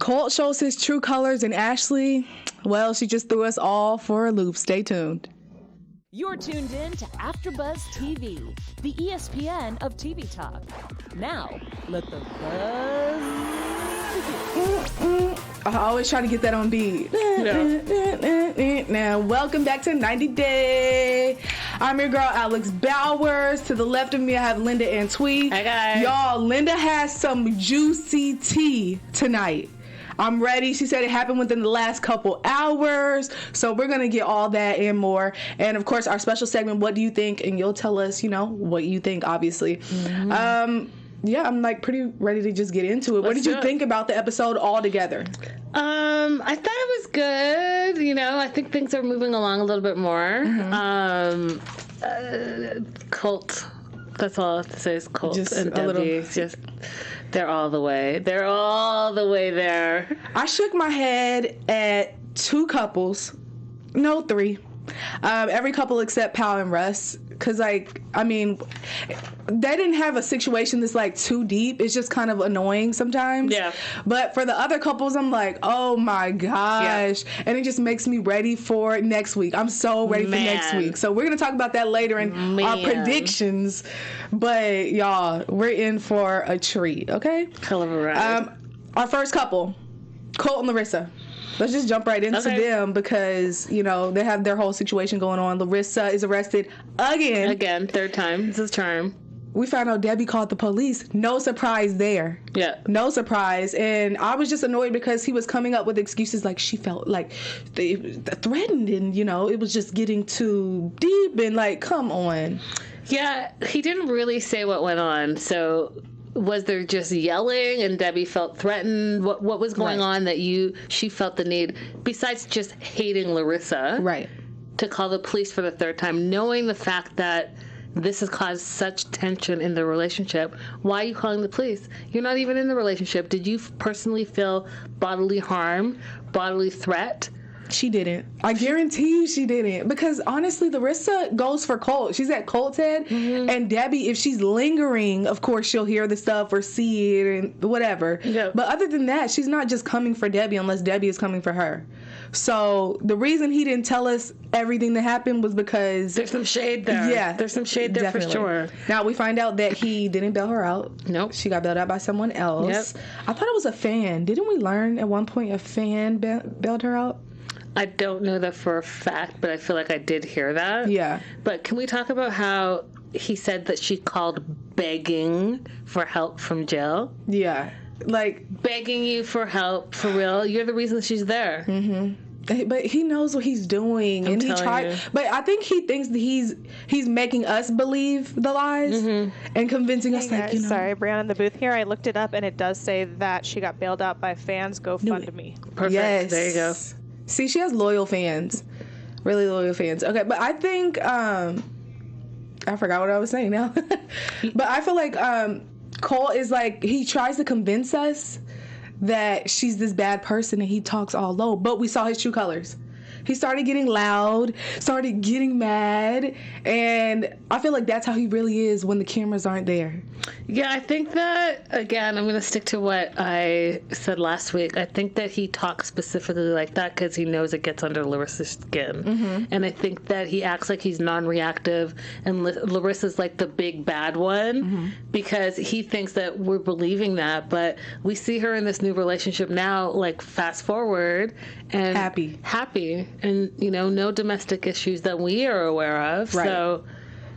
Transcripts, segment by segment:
Colt shows his true colors, and Ashley, well, she just threw us all for a loop. Stay tuned. You're tuned in to AfterBuzz TV, the ESPN of TV talk. Now, let the buzz begin. I always try to get that on beat. Yeah. Now, welcome back to 90 Day. I'm your girl, Alex Bowers. To the left of me, I have Linda and Twee. Hi, guys. Y'all, Linda has some juicy tea tonight. I'm ready. She said it happened within the last couple hours. So we're going to get all that and more. And of course, our special segment, What Do You Think? And you'll tell us, what you think, obviously. Mm-hmm. Yeah, I'm pretty ready to just get into it. What did you think about the episode altogether? I thought it was good. I think things are moving along a little bit more. Mm-hmm. Colt. That's all I have to say is Colt and Debbie. They're all the way. They're all the way there. I shook my head at two couples. No, three. Every couple except Paola and Russ. Because, they didn't have a situation that's, too deep. It's just kind of annoying sometimes. Yeah. But for the other couples, I'm like, oh, my gosh. Yeah. And it just makes me ready for next week. I'm so ready for next week. So we're going to talk about that later in our predictions. But, y'all, we're in for a treat, okay? Hell of a ride. Our first couple, Colt and Larissa. Let's just jump right into them because, they have their whole situation going on. Larissa is arrested again. Again, third time. This is charm. We found out Debbie called the police. No surprise there. Yeah. No surprise. And I was just annoyed because he was coming up with excuses like she felt like they threatened and, it was just getting too deep and come on. Yeah, he didn't really say what went on, so... Was there just yelling and Debbie felt threatened? What was going on that she felt the need, besides just hating Larissa, to call the police for the third time, knowing the fact that this has caused such tension in the relationship? Why are you calling the police? You're not even in the relationship. Did you personally feel bodily harm, bodily threat? She didn't. I guarantee you she didn't. Because honestly, Larissa goes for Colt. She's at Colt's head. Mm-hmm. And Debbie, if she's lingering, of course, she'll hear the stuff or see it and whatever. Yep. But other than that, she's not just coming for Debbie unless Debbie is coming for her. So the reason he didn't tell us everything that happened was because... There's some shade there. Yeah. There's some shade there definitely. For sure. Now, we find out that he didn't bail her out. Nope. She got bailed out by someone else. Yep. I thought it was a fan. Didn't we learn at one point a fan bailed her out? I don't know that for a fact, but I feel like I did hear that. Yeah. But can we talk about how he said that she called begging for help from jail? Yeah. Begging you for help, for real. You're the reason she's there. Mm-hmm. But he knows what he's doing. I'm telling you. But I think he thinks that he's making us believe the lies and convincing us Sorry, Brianna in the booth here. I looked it up and it does say that she got bailed out by fans. GoFundMe. Perfect. Yes. There you go. See, she has loyal fans. Really loyal fans. Okay, but I think, I forgot what I was saying now. But I feel like Cole is he tries to convince us that she's this bad person and he talks all low. But we saw his true colors. He started getting loud, started getting mad, and I feel like that's how he really is when the cameras aren't there. Yeah, I think that, again, I'm going to stick to what I said last week. I think that he talks specifically like that because he knows it gets under Larissa's skin. Mm-hmm. And I think that he acts like he's non-reactive, and Larissa's like the big bad one because he thinks that we're believing that. But we see her in this new relationship now, fast forward, and happy. And, no domestic issues that we are aware of. Right. So,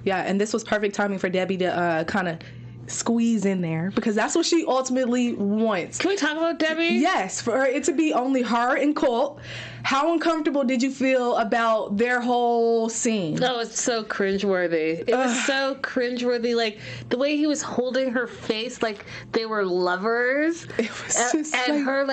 yeah, and this was perfect timing for Debbie to kind of squeeze in there because that's what she ultimately wants. Can we talk about Debbie? Yes, for it to be only her and Colt. How uncomfortable did you feel about their whole scene? Oh, it's so cringeworthy. It was so cringeworthy. The way he was holding her face like they were lovers. It was just and her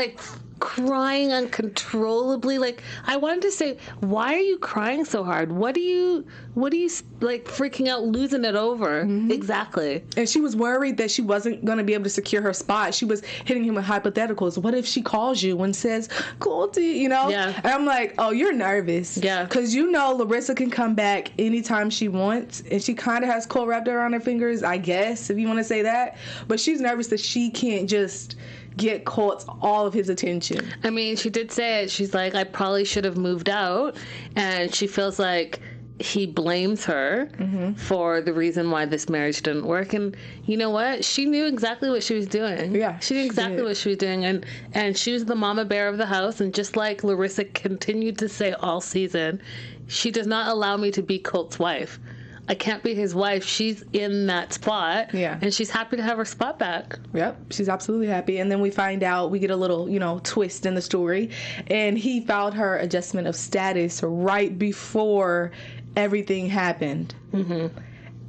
crying uncontrollably. I wanted to say, why are you crying so hard? What are you freaking out, losing it over? Mm-hmm. Exactly. And she was worried that she wasn't going to be able to secure her spot. She was hitting him with hypotheticals. What if she calls you and says, Colty, Yeah. And I'm like, oh, you're nervous. Yeah. Because Larissa can come back anytime she wants. And she kind of has Colt wrapped around her fingers, I guess, if you want to say that. But she's nervous that she can't just get Colt all of his attention. I mean, she did say it. She's like, I probably should have moved out. And she feels like he blames her for the reason why this marriage didn't work. And you know what? She knew exactly what she was doing. Yeah, she knew exactly what she was doing. And she was the mama bear of the house. And just like Larissa continued to say all season, she does not allow me to be Colt's wife. I can't be his wife. She's in that spot. Yeah. And she's happy to have her spot back. Yep. She's absolutely happy. And then we find out, we get a little, twist in the story. And he filed her adjustment of status right before everything happened. And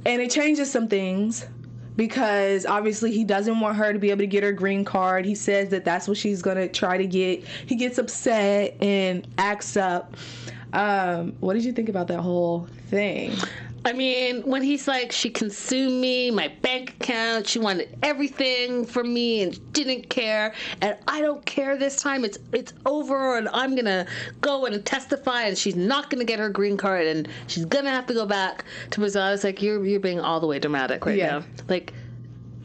it changes some things because obviously he doesn't want her to be able to get her green card. He says that that's what she's going to try to get. He gets upset and acts up. What did you think about that whole thing? I mean, when he's like, she consumed me, my bank account, she wanted everything from me and didn't care, and I don't care this time, it's over, and I'm gonna go and testify, and she's not gonna get her green card, and she's gonna have to go back to Brazil. I was like, you're being all the way dramatic right now. Like,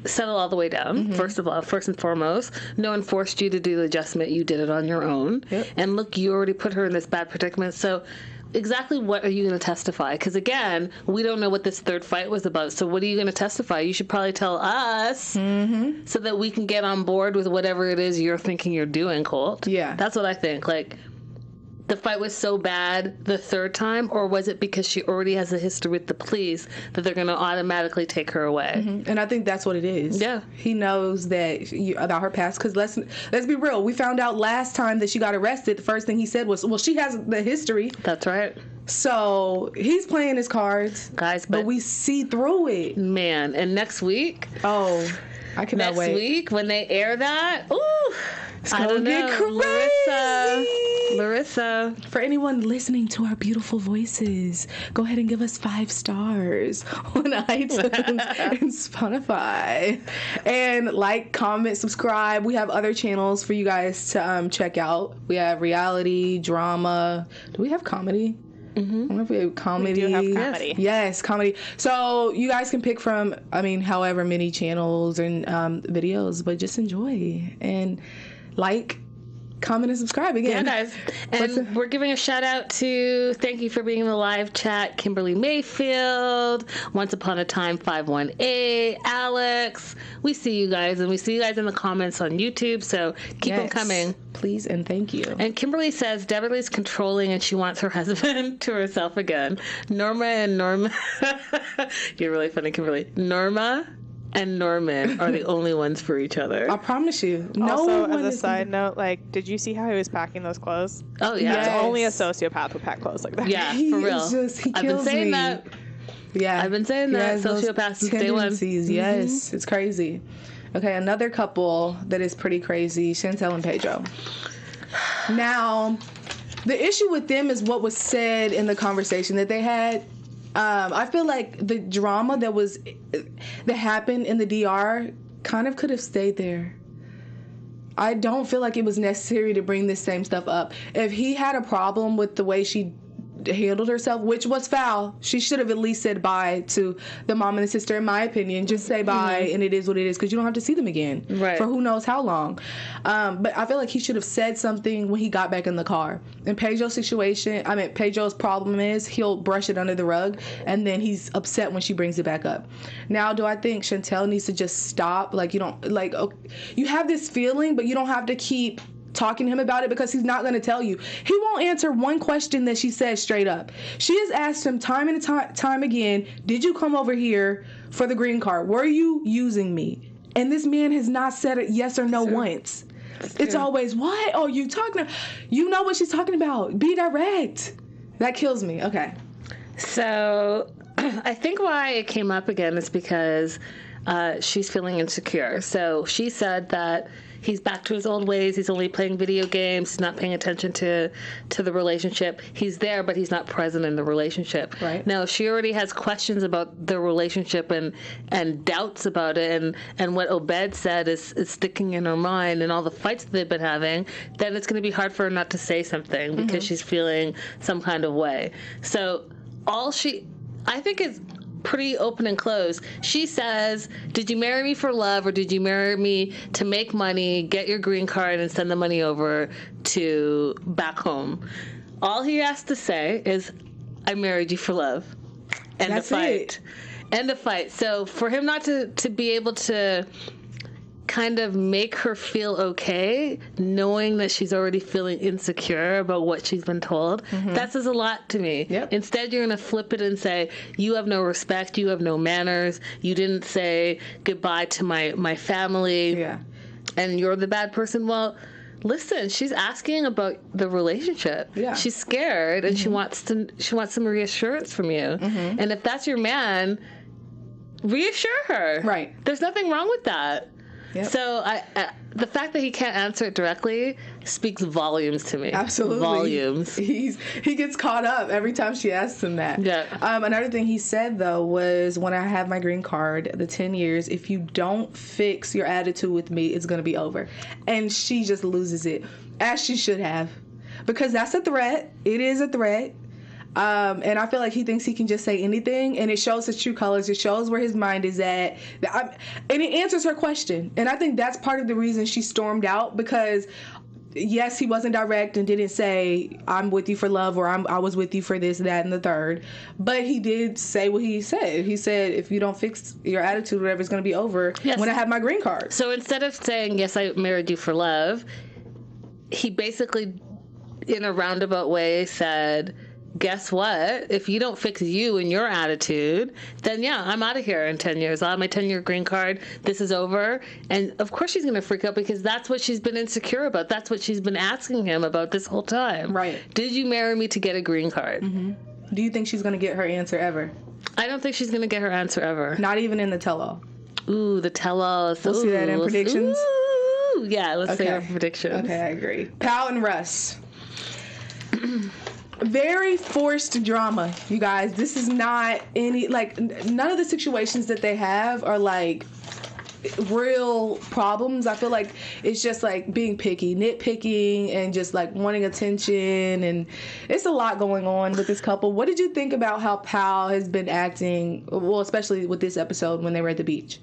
settle all the way down, first and foremost. No one forced you to do the adjustment. You did it on your own. And look, you already put her in this bad predicament, so exactly what are you going to testify? Because again, we don't know what this third fight was about. So what are you going to testify? You should probably tell us so that we can get on board with whatever it is you're thinking you're doing, Colt. Yeah. That's what I think. Like, the fight was so bad the third time, or was it because she already has a history with the police that they're going to automatically take her away? And I think that's what it is. Yeah. He knows that about her past. Because let's be real. We found out last time that she got arrested, the first thing he said was, well, she has the history. That's right. So he's playing his cards. Guys, but we see through it. Man, and next week... Oh, I cannot wait. Next week, when they air that, ooh, it's gonna get crazy. Larissa. For anyone listening to our beautiful voices, go ahead and give us 5 stars on iTunes and Spotify. And like, comment, subscribe. We have other channels for you guys to check out. We have reality, drama. Do we have comedy? I wonder if we have comedy. We do have comedy. Yes, comedy. So you guys can pick from, however many channels and videos, but just enjoy and like, comment, and subscribe again. Yeah, guys. And we're giving a shout out to, thank you for being in the live chat, Kimberly Mayfield, Once Upon a Time 518, Alex. We see you guys, and we see you guys in the comments on YouTube, so keep them coming. Please and thank you. And Kimberly says Beverly's controlling and she wants her husband to herself again. Norma. You're really funny, Kimberly. Norma and Norman are the only ones for each other. I promise you. Also, as a side note, like, did you see how he was packing those clothes? Oh, yeah. Yes. It's only a sociopath would pack clothes like that. Yeah, He for real. is just, he I've been kills saying me. that. Yeah. I've been saying that. Sociopath since day one. Yes, it's crazy. Okay, another couple that is pretty crazy, Chantel and Pedro. Now, the issue with them is what was said in the conversation that they had. I feel like the drama that happened in the DR kind of could have stayed there. I don't feel like it was necessary to bring this same stuff up. If he had a problem with the way she handled herself, which was foul, she should have at least said bye to the mom and the sister, in my opinion. Just say bye, and it is what it is, because you don't have to see them again for who knows how long. But I feel like he should have said something when he got back in the car. In Pedro's situation, Pedro's problem is he'll brush it under the rug, and then he's upset when she brings it back up. Now, do I think Chantel needs to just stop? Like, you don't, like, okay, you have this feeling, but you don't have to keep talking to him about it, because he's not going to tell you. He won't answer one question that she says straight up. She has asked him time and time again, did you come over here for the green card? Were you using me? And this man has not said it yes or no once. It's always, what are you talking about? You know what she's talking about. Be direct. That kills me. Okay. So I think why it came up again is because she's feeling insecure. So she said that he's back to his old ways. He's only playing video games. He's not paying attention to the relationship. He's there, but he's not present in the relationship. Right. Now, if she already has questions about the relationship and doubts about it, and what Obed said is sticking in her mind, and all the fights that they've been having, then it's going to be hard for her not to say something because she's feeling some kind of way. So I think is pretty open and closed. She says, did you marry me for love, or did you marry me to make money, get your green card, and send the money over to back home? All he has to say is, I married you for love. End of fight. End of fight. So for him not to be able to kind of make her feel okay, knowing that she's already feeling insecure about what she's been told, that says a lot to me. Yep. Instead, you're going to flip it and say, you have no respect, you have no manners, you didn't say goodbye to my family, and you're the bad person. Well, listen, she's asking about the relationship. Yeah. She's scared, and she wants some reassurance from you. And if that's your man, reassure her. Right. There's nothing wrong with that. Yep. So the fact that he can't answer it directly speaks volumes to me. Absolutely. Volumes. He gets caught up every time she asks him that. Yeah. Another thing he said, though, was, when I have my green card, the 10 years, if you don't fix your attitude with me, it's going to be over. And she just loses it, as she should have. Because that's a threat. It is a threat. And I feel like he thinks he can just say anything, and it shows his true colors. It shows where his mind is at. And it answers her question. And I think that's part of the reason she stormed out, because, yes, he wasn't direct and didn't say, I'm with you for love, or I was with you for this, that, and the third. But he did say what he said. He said, if you don't fix your attitude, whatever, it's going to be over when I have my green card. So instead of saying, yes, I married you for love, he basically, in a roundabout way, said, guess what? If you don't fix you and your attitude, then I'm out of here in 10 years. I'll have my 10-year green card. This is over. And of course she's going to freak out, because that's what she's been insecure about. That's what she's been asking him about this whole time. Right. Did you marry me to get a green card? Do you think she's going to get her answer ever? I don't think she's going to get her answer ever. Not even in the tell-all? Ooh, the tell-all. We'll see that in predictions? Ooh, yeah, let's say our predictions. Okay, I agree. Paola and Russ. Very forced drama, you guys. This is not none of the situations that they have are like real problems. I feel like it's just like being picky, nitpicking, and just like wanting attention, and it's a lot going on with this couple. What did you think about how Pao has been acting, well, especially with this episode when they were at the beach?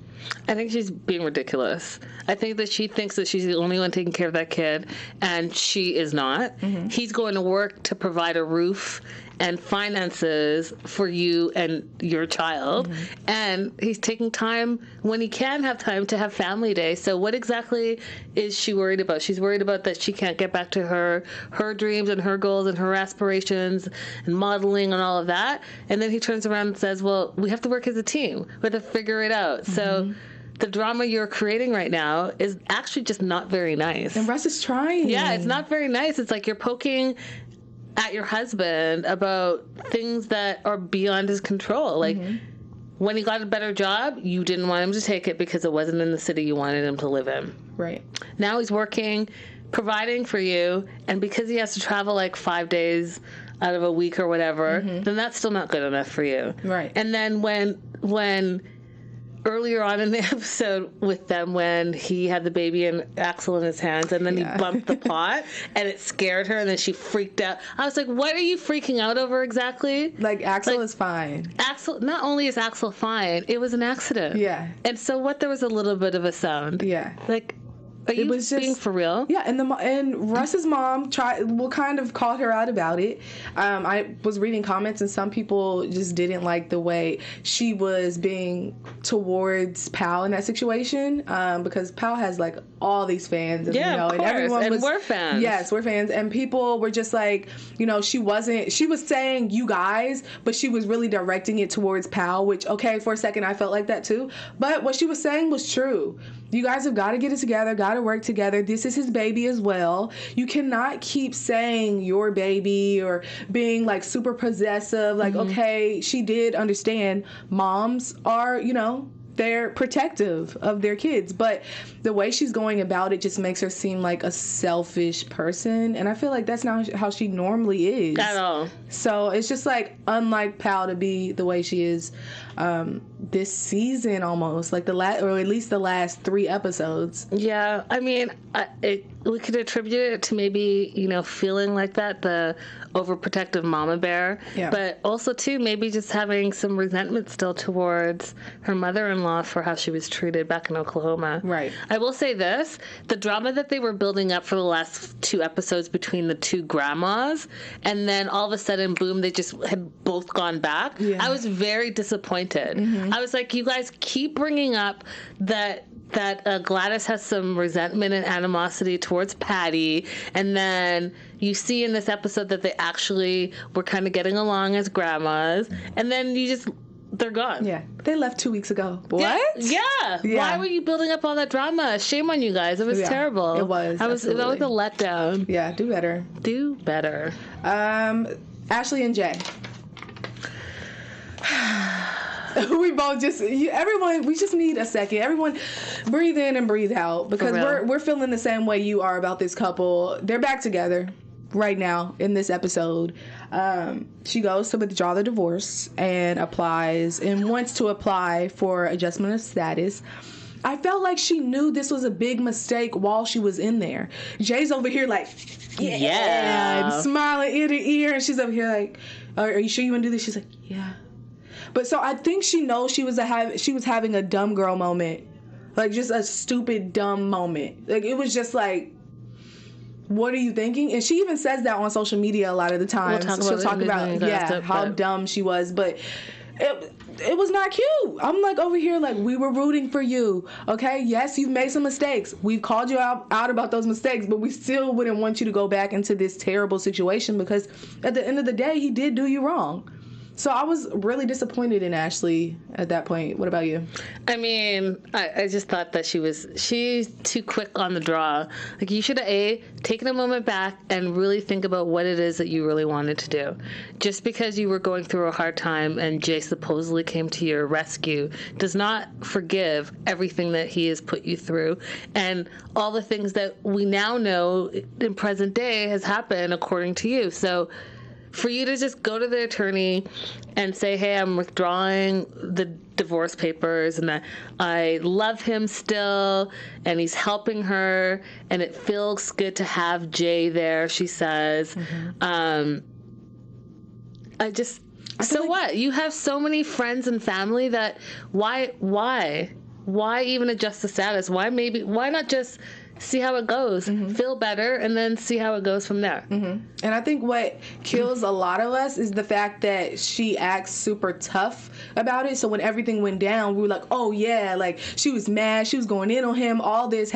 I think she's being ridiculous. I think that she thinks that she's the only one taking care of that kid, and she is not. He's going to work to provide a roof and finances for you and your child, and he's taking time when he can have time to have family day. So what exactly is she worried about? She's worried about that she can't get back to her dreams and her goals and her aspirations and modeling and all of that. And then he turns around and says, well, we have to work as a team. We have to figure it out. So the drama you're creating right now is actually just not very nice. And Russ is trying. Yeah, it's not very nice. It's like you're poking at your husband about things that are beyond his control. Like, when he got a better job, you didn't want him to take it because it wasn't in the city you wanted him to live in. Right. Now he's working, providing for you, and because he has to travel like 5 days out of a week or whatever, then that's still not good enough for you. Right. And then when earlier on in the episode with them, when he had the baby and Axel in his hands, and then he bumped the pot and it scared her, and then she freaked out. I was like, what are you freaking out over exactly? Like, Axel is fine. Axel, not only is Axel fine, it was an accident. Yeah. And so there was a little bit of a sound. Yeah. Like, are you being for real? Yeah, and Russ's mom kind of called her out about it. I was reading comments, and some people just didn't like the way she was being towards Pao in that situation, because Pao has like all these fans, and, of course. And we're fans. Yes, we're fans, and people were just like, she was saying you guys, but she was really directing it towards Pao, which, okay, for a second I felt like that too, but what she was saying was true. You guys have got to get it together, got to work together. This is his baby as well. You cannot keep saying your baby or being like super possessive. Like, okay, she did understand moms are, they're protective of their kids, but the way she's going about it just makes her seem like a selfish person, and I feel like that's not how she normally is at all. So it's just like unlike Pao to be the way she is this season, almost like or at least the last 3 episodes. Yeah, I mean, we could attribute it to maybe, feeling like that, the overprotective mama bear. Yeah. But also, too, maybe just having some resentment still towards her mother-in-law for how she was treated back in Oklahoma. Right. I will say this. The drama that they were building up for the last 2 episodes between the 2 grandmas, and then all of a sudden, boom, they just had both gone back. Yeah. I was very disappointed. I was like, you guys keep bringing up that Gladys has some resentment and animosity towards Patty, and then you see in this episode that they actually were kind of getting along as grandmas, and then they're gone. Yeah. They left 2 weeks ago. What? Yeah. Why were you building up all that drama? Shame on you guys. It was terrible. It was. That was a letdown. Yeah, do better. Do better. Ashley and Jay. We both everyone, we just need a second. Everyone breathe in and breathe out, because we're feeling the same way you are about this couple. They're back together right now in this episode. She goes to withdraw the divorce and wants to apply for adjustment of status. I felt like she knew this was a big mistake while she was in there. Jay's over here like, yeah, and smiling ear to ear, and she's over here like, are you sure you want to do this? She's like, yeah. But so I think she knows she was having a dumb girl moment, like just a stupid dumb moment. Like it was just like, what are you thinking? And she even says that on social media a lot of the time. She'll talk about how dumb she was, but it was not cute. I'm like over here like, we were rooting for you, okay? Yes, you've made some mistakes. We've called you out about those mistakes, but we still wouldn't want you to go back into this terrible situation, because at the end of the day, he did do you wrong. So I was really disappointed in Ashley at that point. What about you? I mean, I just thought that she's too quick on the draw. Like, you should have, taken a moment back and really think about what it is that you really wanted to do. Just because you were going through a hard time and Jay supposedly came to your rescue does not forgive everything that he has put you through and all the things that we now know in present day has happened according to you. So for you to just go to the attorney and say, hey, I'm withdrawing the divorce papers and that I love him still and he's helping her and it feels good to have Jay there, she says. What? You have so many friends and family that why even adjust the status? Why not just see how it goes, feel better, and then see how it goes from there. And I think what kills a lot of us is the fact that she acts super tough about it. So when everything went down, we were like, oh yeah, like she was mad, she was going in on him, all this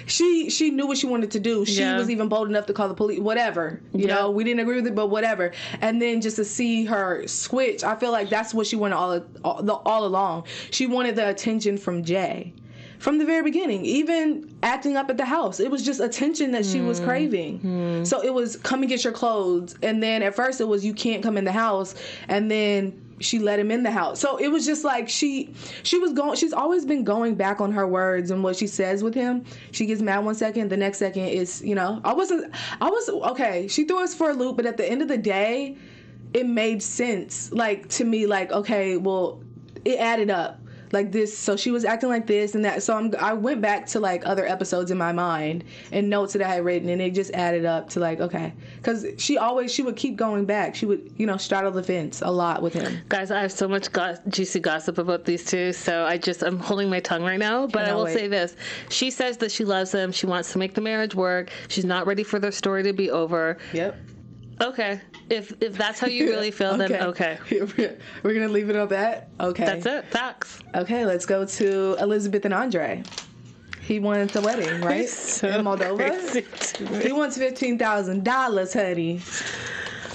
she knew what she wanted to do. She was even bold enough to call the police, whatever. You know, we didn't agree with it, but whatever. And then just to see her switch, I feel like that's what she wanted all along. She wanted the attention from Jay. From the very beginning, even acting up at the house, it was just attention that she was craving. So it was, come and get your clothes, and then at first it was, you can't come in the house, and then she let him in the house. So it was just like she's always been going back on her words and what she says with him. She gets mad one second, the next second is, I was okay. She threw us for a loop, but at the end of the day, it made sense. Like to me, like okay, well, it added up. Like this, so she was acting like this and that. So I went back to like other episodes in my mind and notes that I had written, and it just added up to like, okay, because she would keep going back. She would, straddle the fence a lot with him. Guys, I have so much juicy gossip about these two, so I'm holding my tongue right now. But I will say this: she says that she loves him. She wants to make the marriage work. She's not ready for their story to be over. Yep. Okay. If that's how you really feel, then okay. We're going to leave it on that? Okay. That's it. Facts. Okay, let's go to Elizabeth and Andrei. He wanted the wedding, right? In Moldova? He wants $15,000, honey.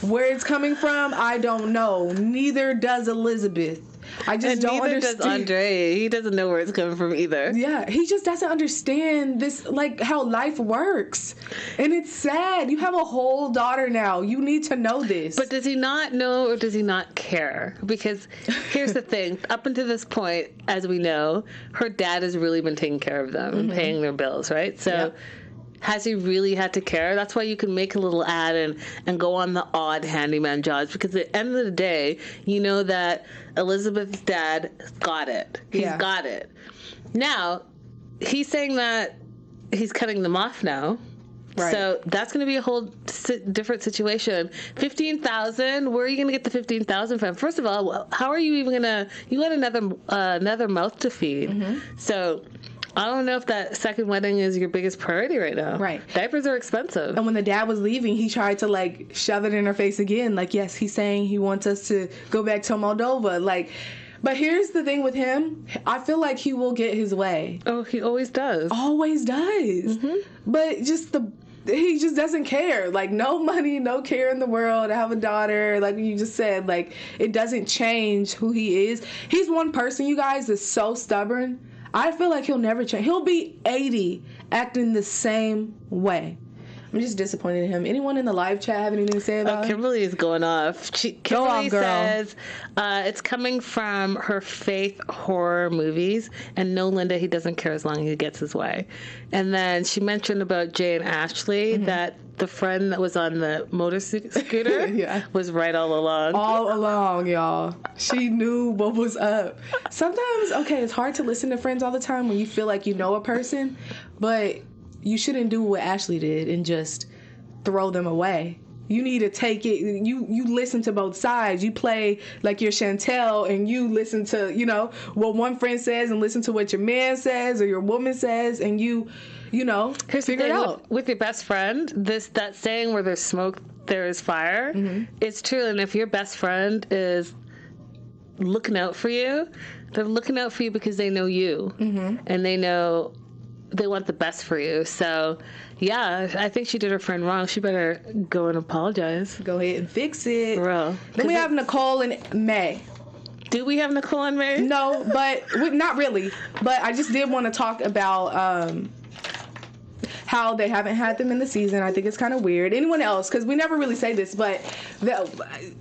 Where it's coming from, I don't know. Neither does Elizabeth. I just don't understand. Neither does Andrei. He doesn't know where it's coming from either. Yeah, he just doesn't understand this, like how life works. And it's sad. You have a whole daughter now. You need to know this. But does he not know or does he not care? Because here's the thing. Up until this point, as we know, her dad has really been taking care of them and paying their bills, right? So... Yep. Has he really had to care? That's why you can make a little ad and go on the odd handyman jobs, because at the end of the day, you know that Elizabeth's dad got it. He's got it. Now, he's saying that he's cutting them off now. Right. So that's going to be a whole different situation. 15,000. Where are you going to get the 15,000 from? First of all, how are you even going to? You got another mouth to feed. Mm-hmm. So I don't know if that second wedding is your biggest priority right now. Right. Diapers are expensive. And when the dad was leaving, he tried to like shove it in her face again. Like, yes, he's saying he wants us to go back to Moldova. Like, but here's the thing with him. I feel like he will get his way. Oh, he always does. Always does. Mm-hmm. But he just doesn't care. Like, no money, no care in the world. I have a daughter. Like you just said, like, it doesn't change who he is. He's one person, you guys, that's so stubborn. I feel like he'll never change. He'll be 80 acting the same way. I'm just disappointed in him. Anyone in the live chat have anything to say about him? Kimberly is going off. Go off, Kimberly girl. says it's coming from her faith horror movies, and no, Linda, he doesn't care as long as he gets his way. And then she mentioned about Jay and Ashley, that the friend that was on the motor scooter Yeah. was right all along. All along, y'all. She knew what was up. Sometimes, okay, it's hard to listen to friends all the time when you feel like you know a person, but you shouldn't do what Ashley did and just throw them away. You need to take it. You listen to both sides. You play like you're Chantel and you listen to, what one friend says and listen to what your man says or your woman says, and you figure it out. With your best friend, that saying where there's smoke, there is fire. Mm-hmm. It's true. And if your best friend is looking out for you, they're looking out for you because they know you. Mm-hmm. And they want the best for you. So, yeah, I think she did her friend wrong. She better go and apologize. Go ahead and fix it. For real. Then we have Nicole and May. Do we have Nicole and May? No, but not really. But I just did want to talk about how they haven't had them in the season. I think it's kind of weird. Anyone else? Because we never really say this, but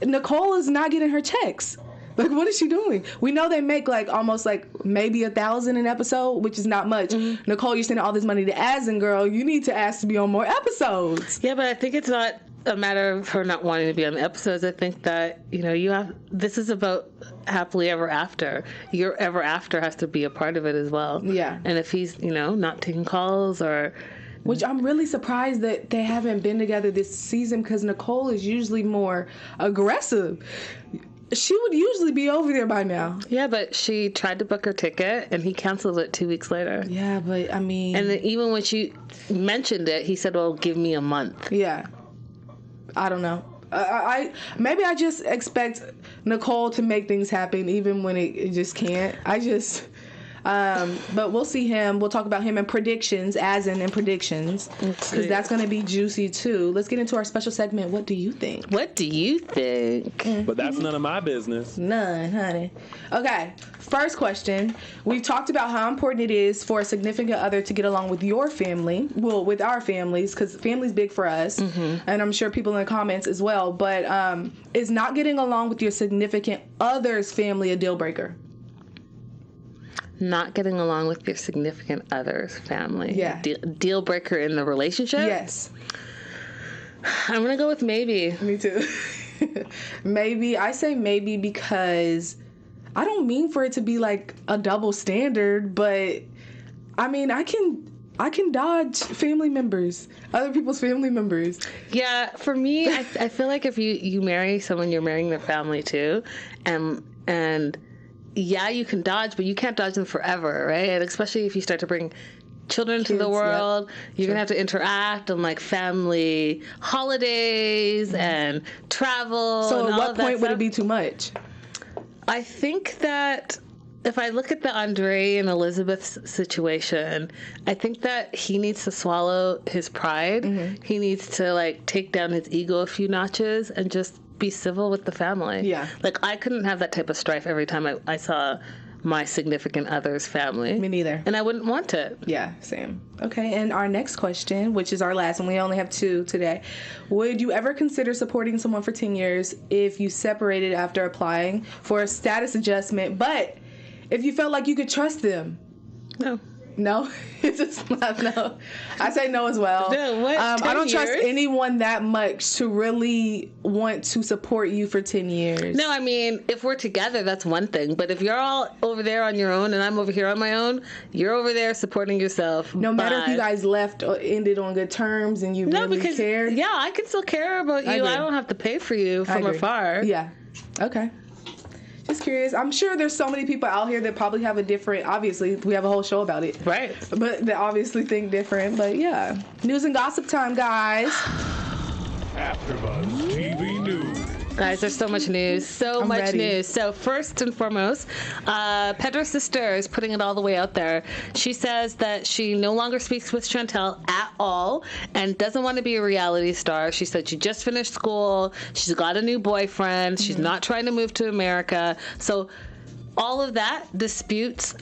Nicole is not getting her checks. Like, what is she doing? We know they make almost maybe 1,000 an episode, which is not much. Mm-hmm. Nicole, you're sending all this money to Azan, girl. You need to ask to be on more episodes. Yeah, but I think it's not a matter of her not wanting to be on the episodes. I think that, this is about happily ever after. Your ever after has to be a part of it as well. Yeah. And if he's, not taking calls or... Which I'm really surprised that they haven't been together this season, because Nicole is usually more aggressive. She would usually be over there by now. Yeah, but she tried to book her ticket, and he canceled it 2 weeks later. Yeah, but I mean... And then even when she mentioned it, he said, well, give me a month. Yeah. I don't know. Maybe I just expect Nicole to make things happen, even when it just can't. But we'll see him. We'll talk about him in predictions, Azan in predictions, because that's going to be juicy too. Let's get into our special segment. What do you think? What do you think? But that's none of my business. None, honey. Okay, first question. We've talked about how important it is for a significant other to get along with your family, well, with our families, because family's big for us, and I'm sure people in the comments as well. But is not getting along with your significant other's family a deal breaker? Not getting along with your significant other's family. Yeah. Deal breaker in the relationship? Yes. I'm going to go with maybe. Me too. Maybe. I say maybe because I don't mean for it to be like a double standard, but I mean, I can dodge family members, other people's family members. Yeah, for me, I feel like if you marry someone, you're marrying their family too. And yeah, you can dodge, but you can't dodge them forever, right? And especially if you start to bring children to the world, you're going to have to interact on family holidays and travel. So and at all what of that point would stuff. it be too much? I think that if I look at the Andrei and Elizabeth's situation, I think that he needs to swallow his pride. Mm-hmm. He needs to take down his ego a few notches and just be civil with the family. Yeah. I couldn't have that type of strife every time I saw my significant other's family. Me neither. And I wouldn't want it. Yeah, same. Okay, and our next question, which is our last one, we only have 2 today. Would you ever consider supporting someone for 10 years if you separated after applying for a status adjustment, but if you felt like you could trust them? No. No, it's just not no. I say no as well. No, what? I don't 10 trust years? anyone that much to really want to support you for 10 years. No, I mean, if we're together, that's one thing. But if you're all over there on your own and I'm over here on my own, you're over there supporting yourself. No matter if you guys left or ended on good terms and you really cared. Yeah, I can still care about you. I don't have to pay for you from afar. Yeah. Okay. Just curious. I'm sure there's so many people out here that probably have a different, obviously, we have a whole show about it. Right. But they obviously think different. But yeah. News and gossip time, guys. AfterBuzz TV News. Guys, there's so much news. I'm Much ready. news. So first and foremost, Pedro's sister is putting it all the way out there. She says that she no longer speaks with Chantel at all and doesn't want to be a reality star. She said she just finished school. She's got a new boyfriend. She's not trying to move to America. So all of that disputes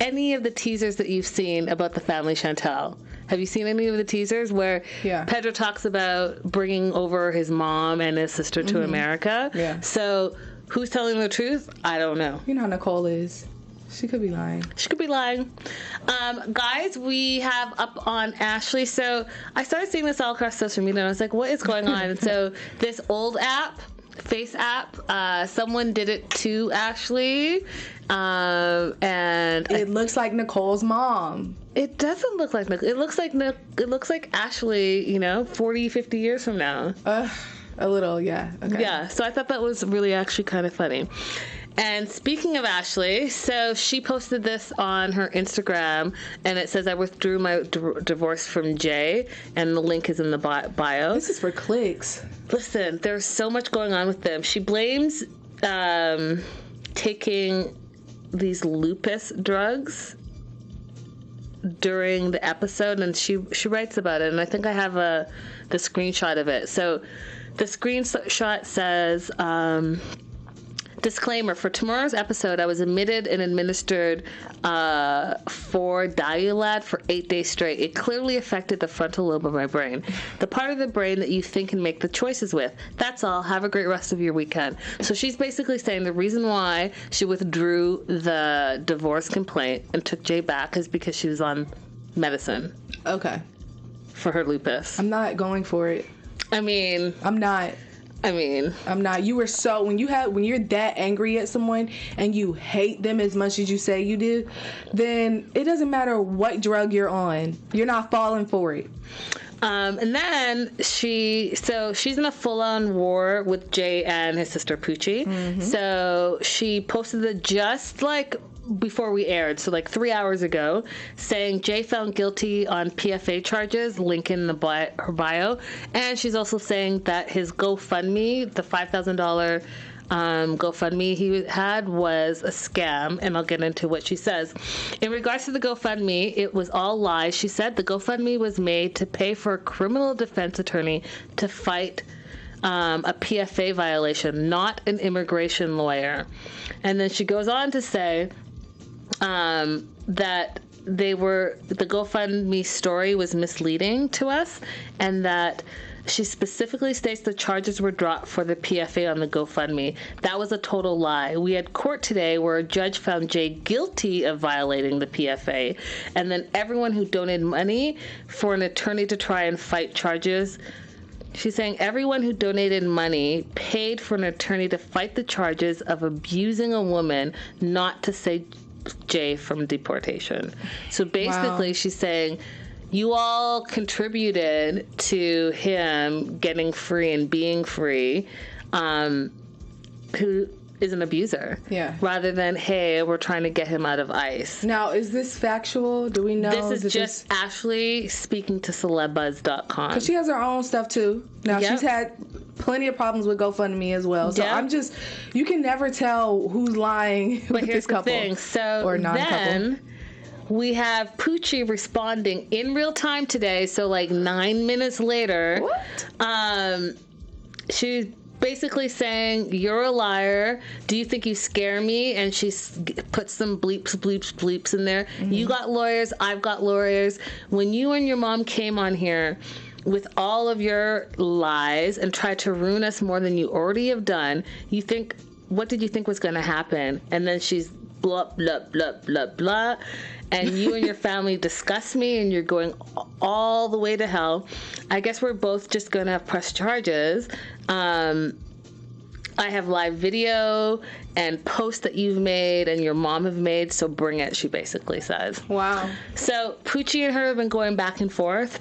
any of the teasers that you've seen about the family Chantel. Have you seen any of the teasers where Pedro talks about bringing over his mom and his sister to America? Yeah. So who's telling the truth? I don't know. You know how Nicole is. She could be lying. She could be lying. Guys, we have up on Ashley. So I started seeing this all across social media and I was like, what is going on? And so this old app, Face app, someone did it to Ashley. And it looks like Nicole's mom. It doesn't look like Nicole. It looks like Ashley, 40, 50 years from now. A little, yeah. Okay. Yeah, so I thought that was really actually kind of funny. And speaking of Ashley, so she posted this on her Instagram, and it says, I withdrew my divorce from Jay, and the link is in the bio. This is for clicks. Listen, there's so much going on with them. She blames taking these lupus drugs during the episode, and she writes about it, and I think I have the screenshot of it. So the screenshot says, disclaimer, for tomorrow's episode, I was admitted and administered for Diulad for 8 days straight. It clearly affected the frontal lobe of my brain, the part of the brain that you think and make the choices with. That's all. Have a great rest of your weekend. So she's basically saying the reason why she withdrew the divorce complaint and took Jay back is because she was on medicine. Okay. For her lupus. I'm not going for it. I'm not. You were so when you're that angry at someone and you hate them as much as you say you do, then it doesn't matter what drug you're on. You're not falling for it. And then she's in a full-on war with Jay and his sister Poochie. Mm-hmm. So she posted it just like before we aired, so like 3 hours ago, saying Jay found guilty on PFA charges, link in her bio. And she's also saying that his GoFundMe, the $5,000 GoFundMe he had, was a scam, and I'll get into what she says. In regards to the GoFundMe, it was all lies. She said the GoFundMe was made to pay for a criminal defense attorney to fight a PFA violation, not an immigration lawyer. And then she goes on to say that the GoFundMe story was misleading to us, and that she specifically states the charges were dropped for the PFA on the GoFundMe. That was a total lie. We had court today where a judge found Jay guilty of violating the PFA, and then everyone who donated money for an attorney to try and fight charges. She's saying everyone who donated money paid for an attorney to fight the charges of abusing a woman, not to save Jay from deportation. So basically, She's saying you all contributed to him getting free and being free, who is an abuser. Yeah. Rather than, hey, we're trying to get him out of ICE. Now, is this factual? Do we know? This is just Ashley speaking to CelebBuzz.com. Because she has her own stuff, too. Now, she's had plenty of problems with GoFundMe as well. So you can never tell who's lying with this couple. But here's the thing. So or non-couple. Then we have Poochie responding in real time today. So like 9 minutes later. What? She's basically saying, you're a liar. Do you think you scare me? And she put some bleeps in there. Mm-hmm. You got lawyers. I've got lawyers. When you and your mom came on here with all of your lies and tried to ruin us more than you already have done, what did you think was going to happen? And then she's blah, blah, blah, blah, blah. And you and your family disgust me and you're going all the way to hell. I guess we're both just going to press charges. I have live video and posts that you've made and your mom have made, so bring it, she basically says. Wow. So Poochie and her have been going back and forth,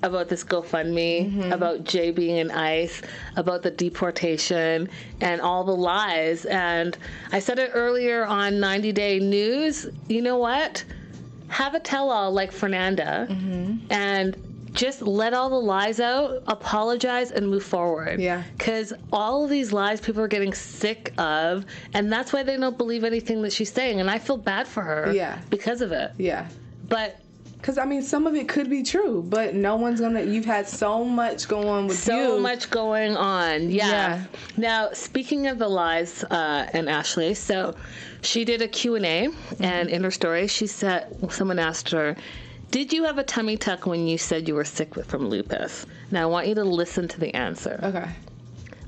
about this GoFundMe, about Jay being in ICE, about the deportation, and all the lies. And I said it earlier on 90 Day News, you know what? Have a tell-all like Fernanda, and just let all the lies out, apologize, and move forward. Yeah. Because all of these lies people are getting sick of, and that's why they don't believe anything that she's saying. And I feel bad for her because of it. Yeah. But... Because, I mean, some of it could be true, but no one's going to... You've had so much going on with you. So much going on, yeah. Now, speaking of the lies, and Ashley, so she did a Q&A, and in her story, she said... Someone asked her, did you have a tummy tuck when you said you were sick from lupus? Now, I want you to listen to the answer. Okay.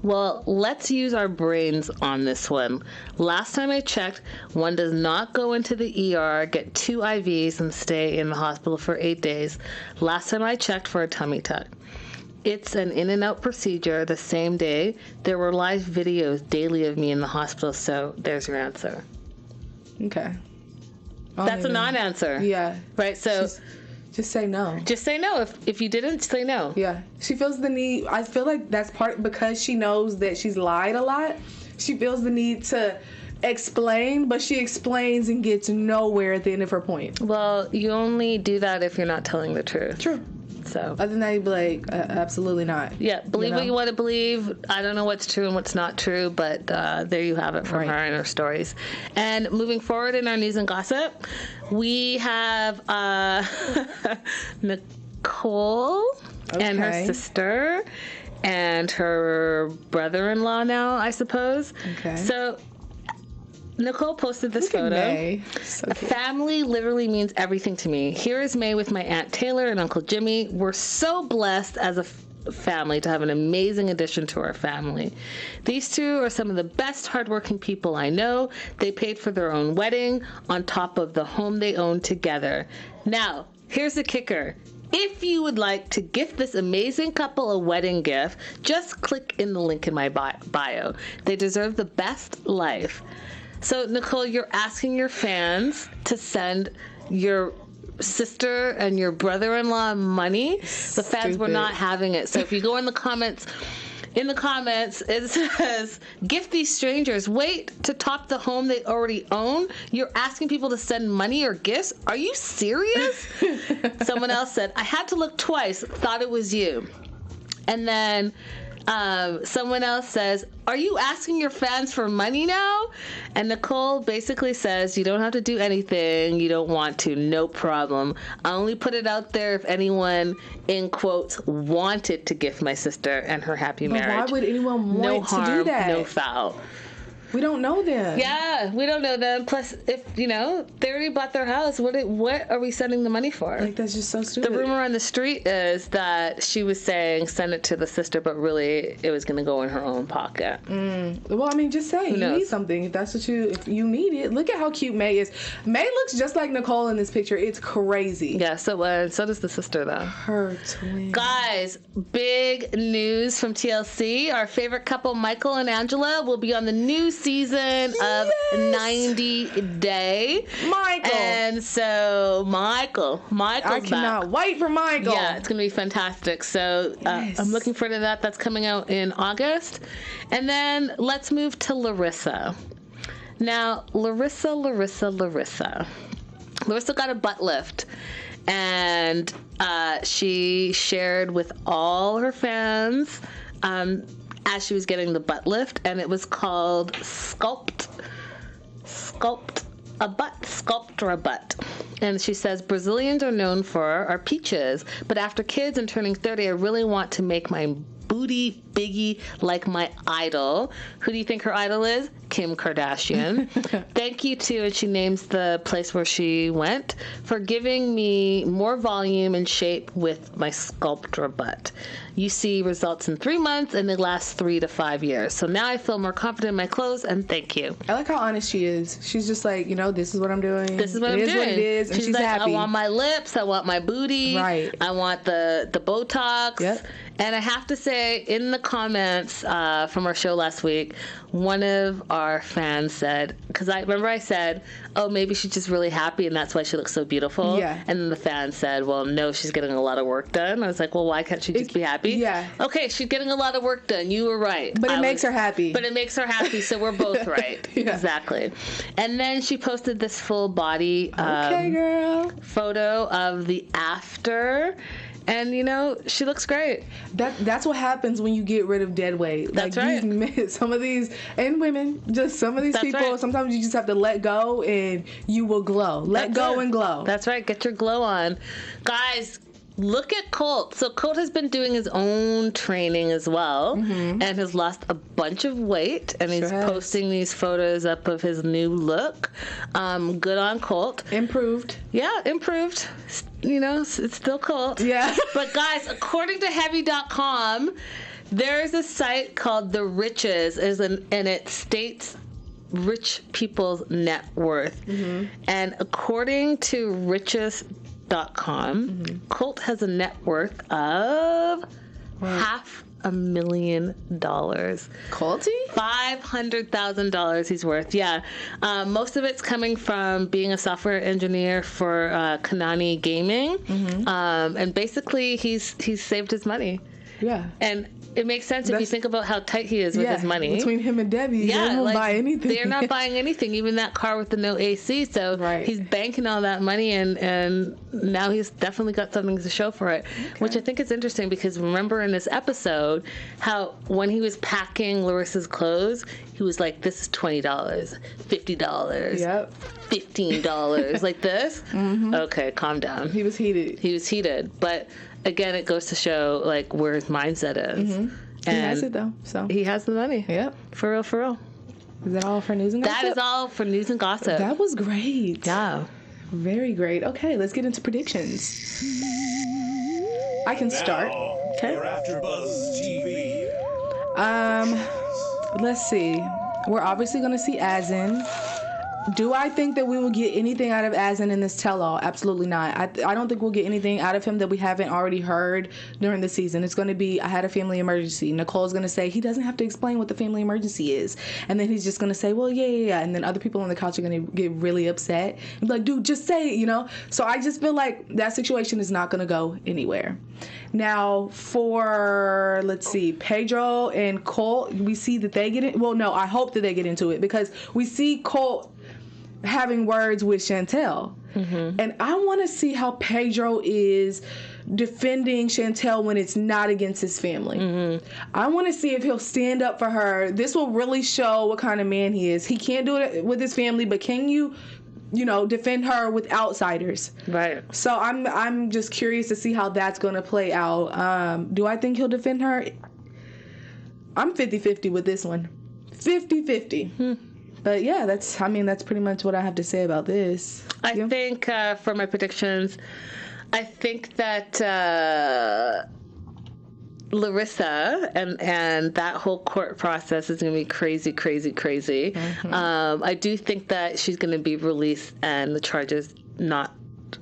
Well, let's use our brains on this one. Last time I checked, one does not go into the ER, get 2 IVs, and stay in the hospital for 8 days. Last time I checked for a tummy tuck. It's an in and out procedure the same day. There were live videos daily of me in the hospital, so there's your answer. Okay. That's a non-answer. Yeah. Right, so... Just say no. Just say no. If you didn't, say no. Yeah. She feels the need. I feel like that's part because she knows that she's lied a lot. She feels the need to explain, but she explains and gets nowhere at the end of her point. Well, you only do that if you're not telling the truth. True. So. Other than that, you'd be like, absolutely not. Yeah, believe what you want to believe. I don't know what's true and what's not true, but there you have it from her and her stories. And moving forward in our news and gossip, we have Nicole and her sister and her brother-in-law now, I suppose. Okay. So Nicole posted this photo. So family literally means everything to me. Here is May with my Aunt Taylor and Uncle Jimmy. We're so blessed as a family to have an amazing addition to our family. These two are some of the best hardworking people I know. They paid for their own wedding on top of the home they own together. Now, here's the kicker. If you would like to gift this amazing couple a wedding gift, just click in the link in my bio. They deserve the best life. So, Nicole, you're asking your fans to send your sister and your brother-in-law money. The fans were not having it. So if you go in the comments, it says, gift these strangers. Wait to top the home they already own. You're asking people to send money or gifts? Are you serious? Someone else said, I had to look twice. Thought it was you. And then someone else says, are you asking your fans for money now? And Nicole basically says, you don't have to do anything you don't want to. No problem. I only put it out there if anyone, in quotes, wanted to gift my sister and her happy marriage. Why would anyone want to do that? No foul. We don't know them. Yeah, we don't know them. Plus, if, they already bought their house, what are we sending the money for? Like, that's just so stupid. The rumor on the street is that she was saying send it to the sister, but really it was going to go in her own pocket. Well, I mean, just say you need something. If you need it. Look at how cute May is. May looks just like Nicole in this picture. It's crazy. Yeah, so does the sister, though. Her twin. Guys, big news from TLC. Our favorite couple, Michael and Angela, will be on the new season of 90 Day. Michael. And so Michael's I cannot back. Wait for Michael. Yeah, it's going to be fantastic. So I'm looking forward to that. That's coming out in August. And then let's move to Larissa. Now, Larissa got a butt lift. And she shared with all her fans as she was getting the butt lift, and it was called Sculpt a Butt. And she says, Brazilians are known for our peaches, but after kids and turning 30, I really want to make my booty biggie like my idol. Who do you think her idol is? Kim Kardashian. Thank you to, and she names the place where she went, for giving me more volume and shape with my sculptor butt. You see results in 3 months and they last 3 to 5 years. So now I feel more confident in my clothes, and thank you. I like how honest she is. She's just like, this is what I'm doing. This is what I'm doing. What it is, and she's like, happy. I want my lips. I want my booty. Right. I want the Botox. Yep. And I have to say, in the comments from our show last week, one of our fans said, because I remember I said, oh, maybe she's just really happy and that's why she looks so beautiful. Yeah. And then the fan said, well, no, she's getting a lot of work done. I was like, well, why can't she just be happy? Yeah. Okay, she's getting a lot of work done. You were right. But it makes her happy. But it makes her happy, so we're both right. Yeah. Exactly. And then she posted this full body okay, girl. photo of the after. And, she looks great. That's what happens when you get rid of dead weight. That's like right. These men, some of these, and women, just some of these people, right. Sometimes you just have to let go and you will glow. Let go and glow. That's right. Get your glow on. Guys, look at Colt. So Colt has been doing his own training as well, and has lost a bunch of weight, and he's posting these photos up of his new look. Good on Colt. Improved. Yeah, improved. It's still Colt. Yeah. But guys, according to Heavy.com, there's a site called The Riches, and it states rich people's net worth. And according to Riches.com, Colt has a net worth of $500,000. Colty? $500,000 he's worth. Yeah. Most of it's coming from being a software engineer for Kanani Gaming. And basically he's saved his money. Yeah. And it makes sense if you think about how tight he is with his money. Between him and Debbie, they don't buy anything. They're not buying anything, even that car with the no AC. So he's banking all that money, and now he's definitely got something to show for it, which I think is interesting because remember in this episode how when he was packing Larissa's clothes, he was like, this is $20, $50, $15, like this. Okay, calm down. He was heated. But again, it goes to show like where his mindset is. And he has it though, so he has the money. Yep, for real, for real. Is that all for news and gossip? That is all for news and gossip. That was great. Yeah, very great. Okay, let's get into predictions. I can start. Okay. AfterBuzz TV. Let's see. We're obviously going to see Azan. Do I think that we will get anything out of Azan in this tell-all? Absolutely not. I don't think we'll get anything out of him that we haven't already heard during the season. It's going to be, I had a family emergency. Nicole's going to say, he doesn't have to explain what the family emergency is. And then he's just going to say, well, yeah. And then other people on the couch are going to get really upset. And be like, dude, just say it, So I just feel like that situation is not going to go anywhere. Now, for, let's see, Pedro and Colt, we see that they get it. Well, no, I hope that they get into it because we see Colt having words with Chantel. And I want to see how Pedro is defending Chantel when it's not against his family. I want to see if he'll stand up for her. This will really show what kind of man he is. He can't do it with his family, but can you defend her with outsiders? Right. So I'm just curious to see how that's going to play out. Do I think he'll defend her? I'm 50-50 with this one. 50-50. But yeah, that's pretty much what I have to say about this. I think for my predictions, I think that Larissa and that whole court process is going to be crazy, crazy, crazy. I do think that she's going to be released and the charges they're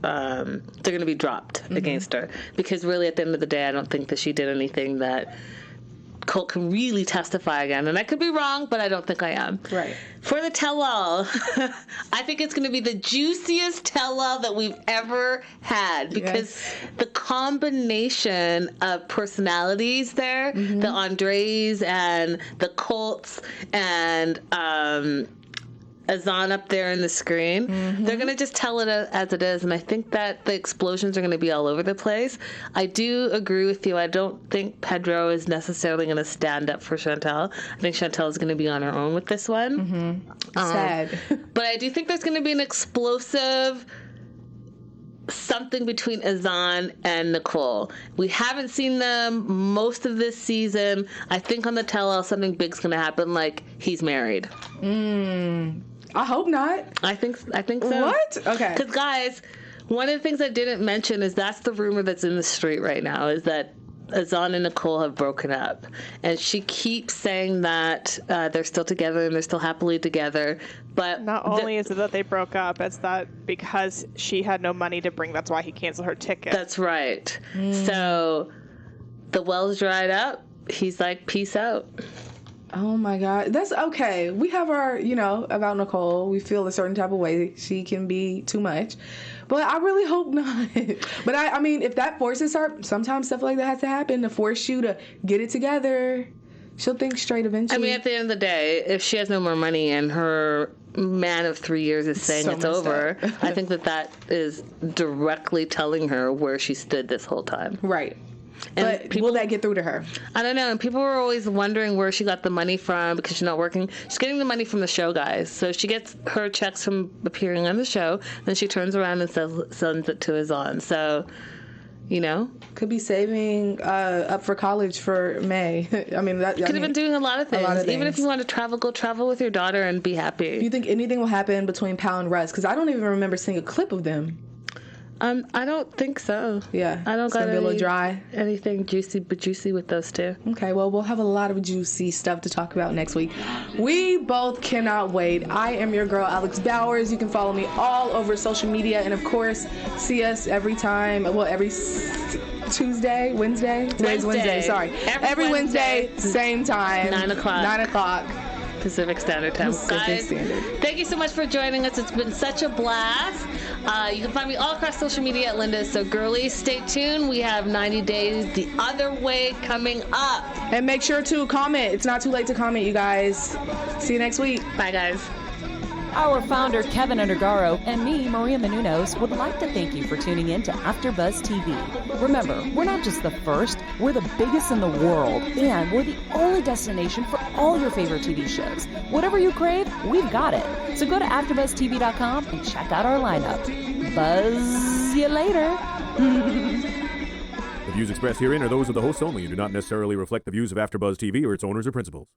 going to be dropped against her, because really at the end of the day, I don't think that she did anything that Colt can really testify again. And I could be wrong, but I don't think I am. Right. For the tell-all, I think it's going to be the juiciest tell-all that we've ever had, because the combination of personalities there, the Andreis and the Colts and Azan up there in the screen, they're going to just tell it as it is, and I think that the explosions are going to be all over the place. I do agree with you. I don't think Pedro is necessarily going to stand up for Chantel. I think Chantel is going to be on her own with this one. Sad. But I do think there's going to be an explosive something between Azan and Nicole. We haven't seen them most of this season. I think on the tell-all something big's gonna happen, like he's married. I hope not. I think so. What? Okay. Because guys, one of the things I didn't mention is that's the rumor that's in the street right now, is that Azan and Nicole have broken up. And she keeps saying that they're still together and they're still happily together. But Not only is it that they broke up, it's that because she had no money to bring, that's why he canceled her ticket. That's right. So the well's dried up. He's like, peace out. Oh my God. That's okay. We have our, about Nicole. We feel a certain type of way. She can be too much. But I really hope not. But I mean, if that forces her, sometimes stuff like that has to happen to force you to get it together. She'll think straight eventually. I mean, at the end of the day, if she has no more money and her man of 3 years is saying it's over, I think that is directly telling her where she stood this whole time. Right. And but will that get through to her? I don't know. And people were always wondering where she got the money from because she's not working. She's getting the money from the show, guys. So she gets her checks from appearing on the show. Then she turns around and sends it to Azan. So, could be saving up for college for May. I mean, that could have been doing a lot of things. Even if you want to travel, go travel with your daughter and be happy. Do you think anything will happen between Paola and Russ? Because I don't even remember seeing a clip of them. I don't think so. Yeah. I don't got be a little dry. Anything juicy with those two. Okay, well, we'll have a lot of juicy stuff to talk about next week. We both cannot wait. I am your girl, Alex Bowers. You can follow me all over social media. And, of course, see us every Tuesday, Wednesday? Today's Wednesday, sorry. Every Wednesday, same time. 9 o'clock. 9 o'clock. Pacific Standard Time. Guys, thank you so much for joining us. It's been such a blast. You can find me all across social media at Linda So Girly. Stay tuned. We have 90 Days the Other Way coming up. And make sure to comment. It's not too late to comment, you guys. See you next week. Bye, guys. Our founder, Kevin Undergaro, and me, Maria Menounos, would like to thank you for tuning in to AfterBuzz TV. Remember, we're not just the first, we're the biggest in the world, and we're the only destination for all your favorite TV shows. Whatever you crave, we've got it. So go to AfterBuzzTV.com and check out our lineup. Buzz you later. The views expressed herein are those of the hosts only and do not necessarily reflect the views of AfterBuzz TV or its owners or principals.